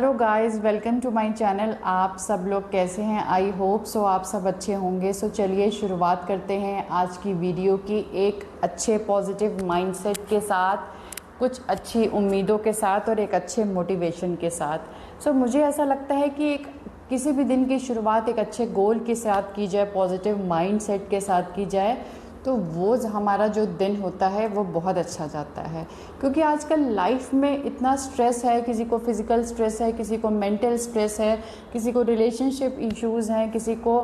Hello guys, welcome to my channel. आप सब लोग कैसे हैं? आई होप सो आप सब अच्छे होंगे। सो चलिए शुरुआत करते हैं आज की वीडियो की एक अच्छे पॉजिटिव माइंडसेट के साथ, कुछ अच्छी उम्मीदों के साथ और एक अच्छे मोटिवेशन के साथ। सो मुझे ऐसा लगता है कि किसी भी दिन की शुरुआत एक अच्छे गोल के साथ की जाए, पॉजिटिव माइंडसेट के साथ की जाए, तो वो हमारा जो दिन होता है वो बहुत अच्छा जाता है। क्योंकि आजकल लाइफ में इतना स्ट्रेस है, किसी को फिज़िकल स्ट्रेस है, किसी को मेंटल स्ट्रेस है, किसी को रिलेशनशिप इश्यूज़ हैं, किसी को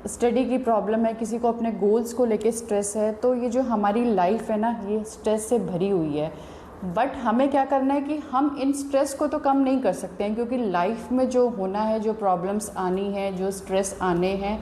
स्टडी की प्रॉब्लम है, किसी को अपने गोल्स को लेके स्ट्रेस है। तो ये जो हमारी लाइफ है ना, ये स्ट्रेस से भरी हुई है। बट हमें क्या करना है कि हम इन स्ट्रेस को तो कम नहीं कर सकते हैं, क्योंकि लाइफ में जो होना है, जो प्रॉब्लम्स आनी है, जो स्ट्रेस आने हैं,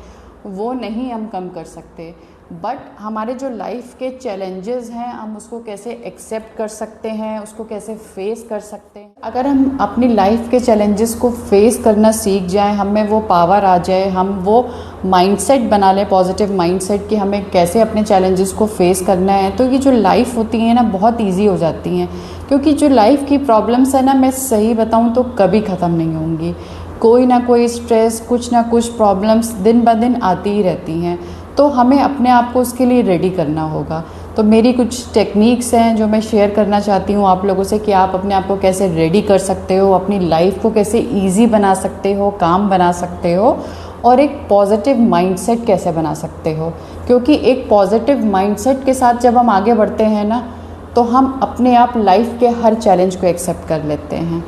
वो नहीं हम कम कर सकते। बट हमारे जो लाइफ के चैलेंजेस हैं, हम उसको कैसे एक्सेप्ट कर सकते हैं, उसको कैसे फेस कर सकते हैं। अगर हम अपनी लाइफ के चैलेंजेस को फेस करना सीख जाएं, हमें वो पावर आ जाए, हम वो माइंडसेट बना लें, पॉजिटिव माइंडसेट कि हमें कैसे अपने चैलेंजेस को फेस करना है, तो ये जो लाइफ होती है ना, बहुत ईजी हो जाती हैं। क्योंकि जो लाइफ की प्रॉब्लम्स है ना, मैं सही बताऊँ तो कभी ख़त्म नहीं होंगी। कोई ना कोई स्ट्रेस, कुछ ना कुछ प्रॉब्लम्स दिन ब दिन आती ही रहती हैं। तो हमें अपने आप को उसके लिए रेडी करना होगा। तो मेरी कुछ टेक्निक्स हैं जो मैं शेयर करना चाहती हूँ आप लोगों से, कि आप अपने आप को कैसे रेडी कर सकते हो, अपनी लाइफ को कैसे इजी बना सकते हो, काम बना सकते हो, और एक पॉजिटिव माइंडसेट कैसे बना सकते हो। क्योंकि एक पॉजिटिव माइंडसेट के साथ जब हम आगे बढ़ते हैं ना, तो हम अपने आप लाइफ के हर चैलेंज को एक्सेप्ट कर लेते हैं।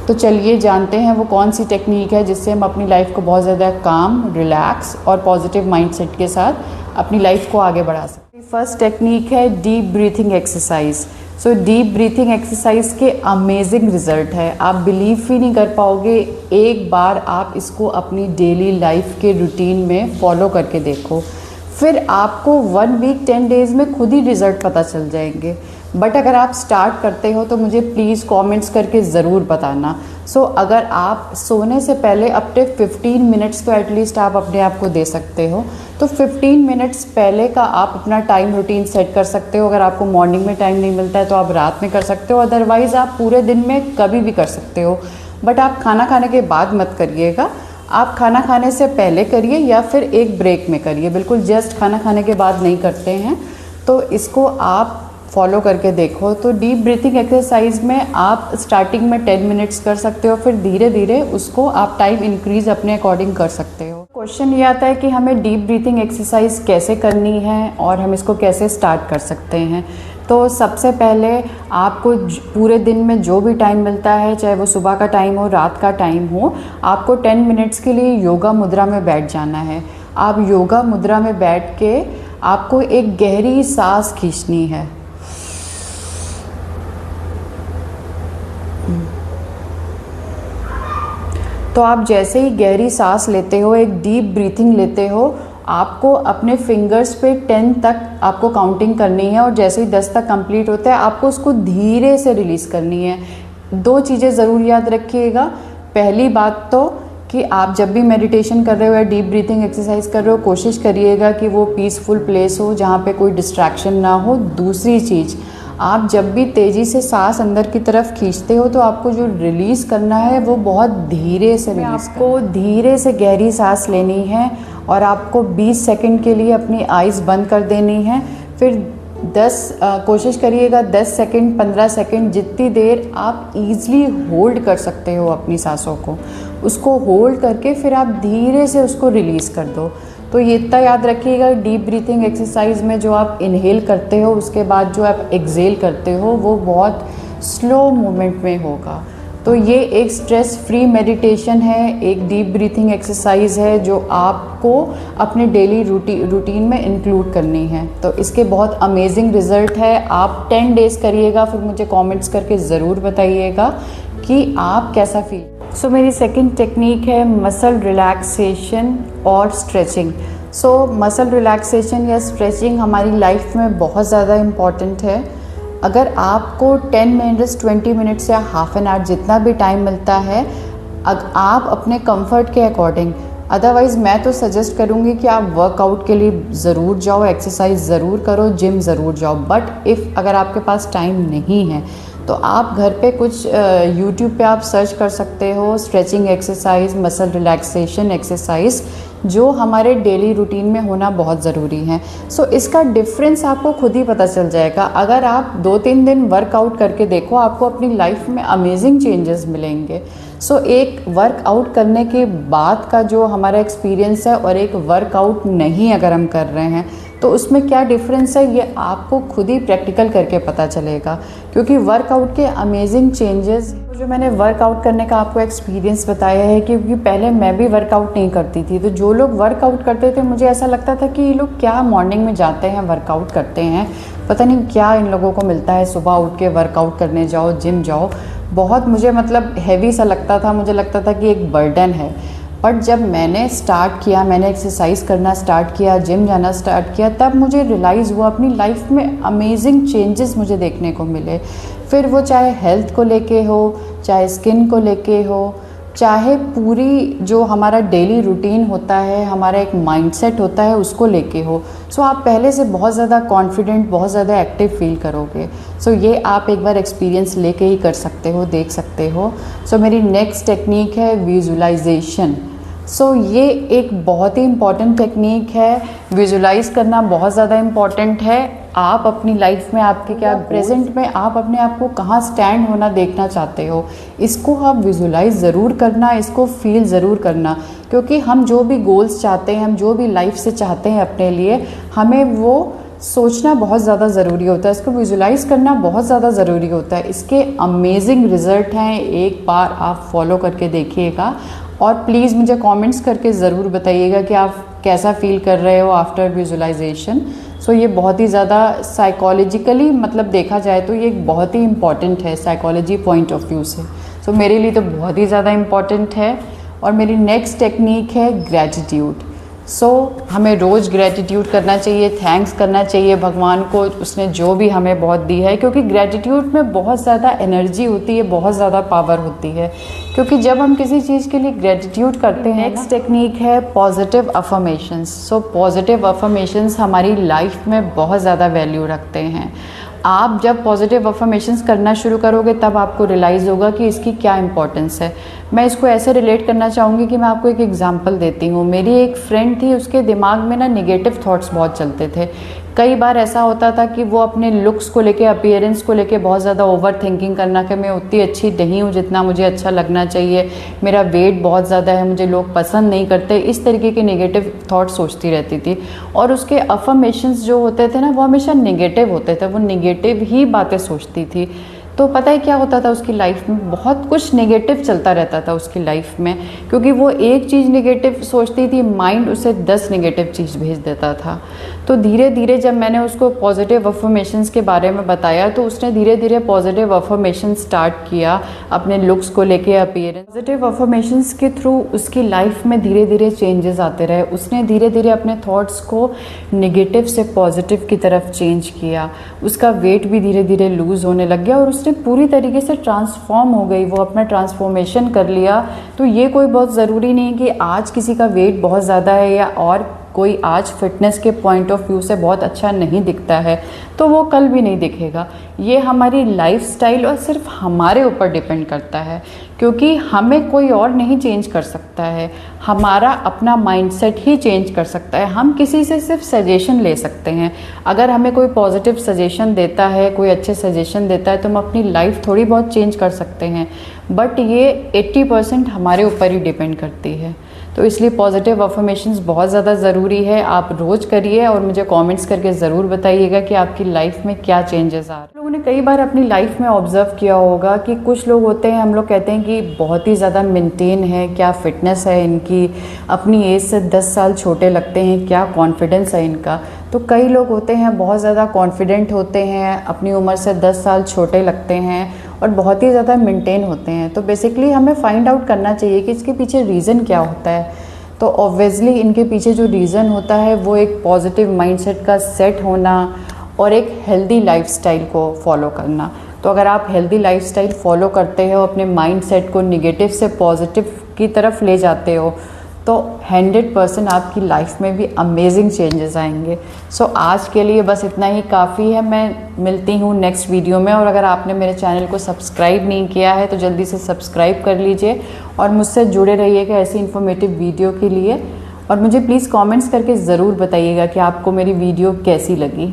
तो चलिए जानते हैं वो कौन सी टेक्निक है जिससे हम अपनी लाइफ को बहुत ज़्यादा काम, रिलैक्स और पॉजिटिव माइंडसेट के साथ अपनी लाइफ को आगे बढ़ा सकते हैं। फर्स्ट टेक्निक है deep breathing exercise. So deep breathing exercise के अमेजिंग रिजल्ट है, आप बिलीव ही नहीं कर पाओगे। एक बार आप इसको अपनी डेली लाइफ के रूटीन में फॉलो करके देखो, फिर आपको 1 वीक 10 डेज़ में खुद ही रिज़ल्ट पता चल जाएंगे। बट अगर आप स्टार्ट करते हो तो मुझे प्लीज़ कमेंट्स करके ज़रूर बताना। सो अगर आप सोने से पहले अपने 15 मिनट्स तो एटलीस्ट आप अपने आप को दे सकते हो, तो 15 मिनट्स पहले का आप अपना टाइम रूटीन सेट कर सकते हो। अगर आपको मॉर्निंग में टाइम नहीं मिलता है तो आप रात में कर सकते हो, अदरवाइज़ आप पूरे दिन में कभी भी कर सकते हो। बट आप खाना खाने के बाद मत करिएगा, आप खाना खाने से पहले करिए या फिर एक ब्रेक में करिए। बिल्कुल जस्ट खाना खाने के बाद नहीं करते हैं। तो इसको आप फॉलो करके देखो। तो डीप ब्रीथिंग एक्सरसाइज में आप स्टार्टिंग में 10 मिनट्स कर सकते हो, फिर धीरे धीरे उसको आप टाइम इंक्रीज अपने अकॉर्डिंग कर सकते हो। क्वेश्चन ये आता है कि हमें डीप ब्रीथिंग एक्सरसाइज कैसे करनी है और हम इसको कैसे स्टार्ट कर सकते हैं। तो सबसे पहले आपको पूरे दिन में जो भी टाइम मिलता है, चाहे वो सुबह का टाइम हो, रात का टाइम हो, आपको 10 मिनट्स के लिए योगा मुद्रा में बैठ जाना है। आप योगा मुद्रा में बैठ के आपको एक गहरी सांस खींचनी है। तो आप जैसे ही गहरी सांस लेते हो, एक डीप ब्रीथिंग लेते हो, आपको अपने फिंगर्स पे 10 तक आपको काउंटिंग करनी है, और जैसे ही 10 तक कंप्लीट होता है आपको उसको धीरे से रिलीज़ करनी है। 2 चीज़ें ज़रूर याद रखिएगा। पहली बात तो कि आप जब भी मेडिटेशन कर रहे हो या डीप ब्रीथिंग एक्सरसाइज कर रहे हो, कोशिश करिएगा कि वो पीसफुल प्लेस हो जहाँ पे कोई डिस्ट्रैक्शन ना हो। दूसरी चीज़, आप जब भी तेज़ी से सांस अंदर की तरफ खींचते हो तो आपको जो रिलीज़ करना है वो बहुत धीरे से रिलीज़ करना है। आपको धीरे से गहरी सांस लेनी है और आपको 20 सेकंड के लिए अपनी आइज़ बंद कर देनी है। फिर कोशिश करिएगा 10 सेकंड, 15 सेकंड, जितनी देर आप ईज़िली होल्ड कर सकते हो अपनी सांसों को, उसको होल्ड करके फिर आप धीरे से उसको रिलीज़ कर दो। तो ये इतना याद रखिएगा, डीप ब्रीथिंग एक्सरसाइज में जो आप इनहेल करते हो उसके बाद जो आप एक्सहेल करते हो वो बहुत स्लो मूवमेंट में होगा। तो ये एक स्ट्रेस फ्री मेडिटेशन है, एक डीप ब्रीथिंग एक्सरसाइज है जो आपको अपने डेली रूटीन में इंक्लूड करनी है। तो इसके बहुत अमेजिंग रिज़ल्ट है। आप 10 डेज़ करिएगा, फिर मुझे कमेंट्स करके ज़रूर बताइएगा कि आप कैसा फील। सो मेरी सेकंड टेक्निक है मसल रिलैक्सेशन और स्ट्रेचिंग। सो मसल रिलैक्सेशन या स्ट्रेचिंग हमारी लाइफ में बहुत ज़्यादा इम्पॉर्टेंट है। अगर आपको 10 मिनट्स, 20 मिनट्स या हाफ एन आवर जितना भी टाइम मिलता है, आप अपने कंफर्ट के अकॉर्डिंग, अदरवाइज़ मैं तो सजेस्ट करूँगी कि आप वर्कआउट के लिए ज़रूर जाओ, एक्सरसाइज ज़रूर करो, जिम ज़रूर जाओ। बट अगर आपके पास टाइम नहीं है तो आप घर पे कुछ यूट्यूब पे आप सर्च कर सकते हो stretching exercise, muscle relaxation exercise, जो हमारे डेली रूटीन में होना बहुत ज़रूरी है। सो इसका डिफरेंस आपको खुद ही पता चल जाएगा। अगर आप 2-3 दिन वर्कआउट करके देखो, आपको अपनी लाइफ में अमेजिंग चेंजेस मिलेंगे। सो एक वर्कआउट करने के बाद का जो हमारा एक्सपीरियंस है और एक वर्कआउट नहीं अगर हम कर रहे हैं तो उसमें क्या डिफरेंस है, ये आपको खुद ही प्रैक्टिकल करके पता चलेगा। क्योंकि वर्कआउट के अमेजिंग चेंजेस, जो मैंने वर्कआउट करने का आपको एक्सपीरियंस बताया है, क्योंकि पहले मैं भी वर्कआउट नहीं करती थी, तो जो लोग वर्कआउट करते थे मुझे ऐसा लगता था कि ये लोग क्या मॉर्निंग में जाते हैं वर्कआउट करते हैं, पता नहीं क्या इन लोगों को मिलता है, सुबह उठ के वर्कआउट करने जाओ, जिम जाओ। बहुत मुझे मतलब हैवी सा लगता था, मुझे लगता था कि एक बर्डन है। बट जब मैंने स्टार्ट किया, मैंने एक्सरसाइज करना स्टार्ट किया, जिम जाना स्टार्ट किया, तब मुझे रियलाइज़ हुआ अपनी लाइफ में अमेजिंग चेंजेस मुझे देखने को मिले। फिर वो चाहे हेल्थ को लेके हो, चाहे स्किन को लेके हो, चाहे पूरी जो हमारा डेली रूटीन होता है, हमारा एक माइंडसेट होता है, उसको लेके हो। सो आप पहले से बहुत ज़्यादा कॉन्फिडेंट, बहुत ज़्यादा एक्टिव फील करोगे। सो ये आप एक बार एक्सपीरियंस लेके ही कर सकते हो, देख सकते हो। सो मेरी नेक्स्ट टेक्निक है विजुअलाइजेशन। सो ये एक बहुत ही इम्पॉर्टेंट टेक्निक है। विजुलाइज करना बहुत ज़्यादा इम्पॉर्टेंट है। आप अपनी लाइफ में आपके क्या प्रेजेंट में आप अपने आप को कहाँ स्टैंड होना देखना चाहते हो, इसको आप विजुलाइज ज़रूर करना, इसको फील ज़रूर करना। क्योंकि हम जो भी गोल्स चाहते हैं, हम जो भी लाइफ से चाहते हैं अपने लिए, हमें वो सोचना बहुत ज़्यादा ज़रूरी होता है, इसको विजुलाइज करना बहुत ज़्यादा ज़रूरी होता है। इसके अमेजिंग रिज़ल्ट हैं, एक बार आप फॉलो करके देखिएगा। और प्लीज़ मुझे कमेंट्स करके ज़रूर बताइएगा कि आप कैसा फील कर रहे हो आफ्टर विजुलाइजेशन। सो ये बहुत ही ज़्यादा साइकोलॉजिकली मतलब देखा जाए तो ये बहुत ही इम्पॉर्टेंट है साइकोलॉजी पॉइंट ऑफ व्यू से। सो मेरे लिए तो बहुत ही ज़्यादा इम्पॉर्टेंट है। और मेरी नेक्स्ट टेक्निक है ग्रैटिट्यूड। सो हमें रोज़ ग्रैटिट्यूड करना चाहिए, थैंक्स करना चाहिए भगवान को, उसने जो भी हमें बहुत दी है। क्योंकि ग्रैटिट्यूड में बहुत ज़्यादा एनर्जी होती है, बहुत ज़्यादा पावर होती है। क्योंकि जब हम किसी चीज़ के लिए ग्रैटिट्यूड करते हैं। नेक्स्ट टेक्निक है positive affirmations. So positive affirmations हमारी लाइफ में बहुत ज़्यादा वैल्यू रखते हैं। आप जब पॉजिटिव अफर्मेशंस करना शुरू करोगे तब आपको रियलाइज़ होगा कि इसकी क्या इंपॉर्टेंस है। मैं इसको ऐसे रिलेट करना चाहूँगी कि मैं आपको एक एग्जांपल देती हूँ। मेरी एक फ्रेंड थी, उसके दिमाग में ना नेगेटिव थॉट्स बहुत चलते थे। कई बार ऐसा होता था कि वो अपने लुक्स को लेके, अपीयरेंस को लेके बहुत ज़्यादा ओवर थिंकिंग करना कि मैं उतनी अच्छी नहीं हूँ जितना मुझे अच्छा लगना चाहिए, मेरा वेट बहुत ज़्यादा है, मुझे लोग पसंद नहीं करते, इस तरीके के नेगेटिव थॉट सोचती रहती थी। और उसके अफर्मेशंस जो होते थे ना, वो हमेशा नेगेटिव होते थे, वो नेगेटिव ही बातें सोचती थी। तो पता है क्या होता था, उसकी लाइफ में बहुत कुछ नेगेटिव चलता रहता था उसकी लाइफ में। क्योंकि वो एक चीज़ नेगेटिव सोचती थी, माइंड उसे 10 नेगेटिव चीज़ भेज देता था। तो धीरे धीरे जब मैंने उसको पॉजिटिव अफर्मेशंस के बारे में बताया तो उसने धीरे धीरे पॉजिटिव अफर्मेशन स्टार्ट किया अपने लुक्स को लेके, अपीयरेंस। पॉजिटिव अफर्मेशंस के थ्रू उसकी लाइफ में धीरे धीरे चेंजेस आते रहे। उसने धीरे धीरे अपने थॉट्स को नेगेटिव से पॉजिटिव की तरफ चेंज किया। उसका वेट भी धीरे धीरे लूज़ होने लग गया और पूरी तरीके से ट्रांसफॉर्म हो गई, वो अपना ट्रांसफॉर्मेशन कर लिया। तो ये कोई बहुत ज़रूरी नहीं कि आज किसी का वेट बहुत ज़्यादा है या और कोई आज फिटनेस के पॉइंट ऑफ व्यू से बहुत अच्छा नहीं दिखता है तो वो कल भी नहीं दिखेगा। ये हमारी लाइफस्टाइल और सिर्फ हमारे ऊपर डिपेंड करता है। क्योंकि हमें कोई और नहीं चेंज कर सकता है, हमारा अपना माइंडसेट ही चेंज कर सकता है। हम किसी से सिर्फ सजेशन ले सकते हैं। अगर हमें कोई पॉजिटिव सजेशन देता है, कोई अच्छे सजेशन देता है तो हम अपनी लाइफ थोड़ी बहुत चेंज कर सकते हैं। बट ये 80% हमारे ऊपर ही डिपेंड करती है। तो इसलिए पॉजिटिव अफर्मेशंस बहुत ज़्यादा ज़रूरी है। आप रोज़ करिए और मुझे कमेंट्स करके ज़रूर बताइएगा कि आपकी लाइफ में क्या चेंजेस आ रहे हैं। लोगों ने कई बार अपनी लाइफ में ऑब्जर्व किया होगा कि कुछ लोग होते हैं, हम लोग कहते हैं कि बहुत ही ज़्यादा मेंटेन है, क्या फिटनेस है इनकी, अपनी एज से 10 साल छोटे लगते हैं, क्या कॉन्फिडेंस है इनका। तो कई लोग होते हैं बहुत ज़्यादा कॉन्फिडेंट होते हैं, अपनी उम्र से 10 साल छोटे लगते हैं और बहुत ही ज़्यादा मेंटेन होते हैं। तो बेसिकली हमें फाइंड आउट करना चाहिए कि इसके पीछे रीज़न क्या होता है। तो ऑब्वियसली इनके पीछे जो रीज़न होता है वो एक पॉजिटिव माइंडसेट का सेट होना और एक हेल्दी लाइफस्टाइल को फॉलो करना। तो अगर आप हेल्दी लाइफस्टाइल फॉलो करते हो, अपने माइंडसेट को नेगेटिव से पॉजिटिव की तरफ ले जाते हो, तो 100% आपकी लाइफ में भी अमेजिंग चेंजेस आएंगे। सो आज के लिए बस इतना ही काफ़ी है। मैं मिलती हूँ नेक्स्ट वीडियो में, और अगर आपने मेरे चैनल को सब्सक्राइब नहीं किया है तो जल्दी से सब्सक्राइब कर लीजिए और मुझसे जुड़े रहिएगा ऐसी इन्फॉर्मेटिव वीडियो के लिए। और मुझे प्लीज़ कमेंट्स करके ज़रूर बताइएगा कि आपको मेरी वीडियो कैसी लगी।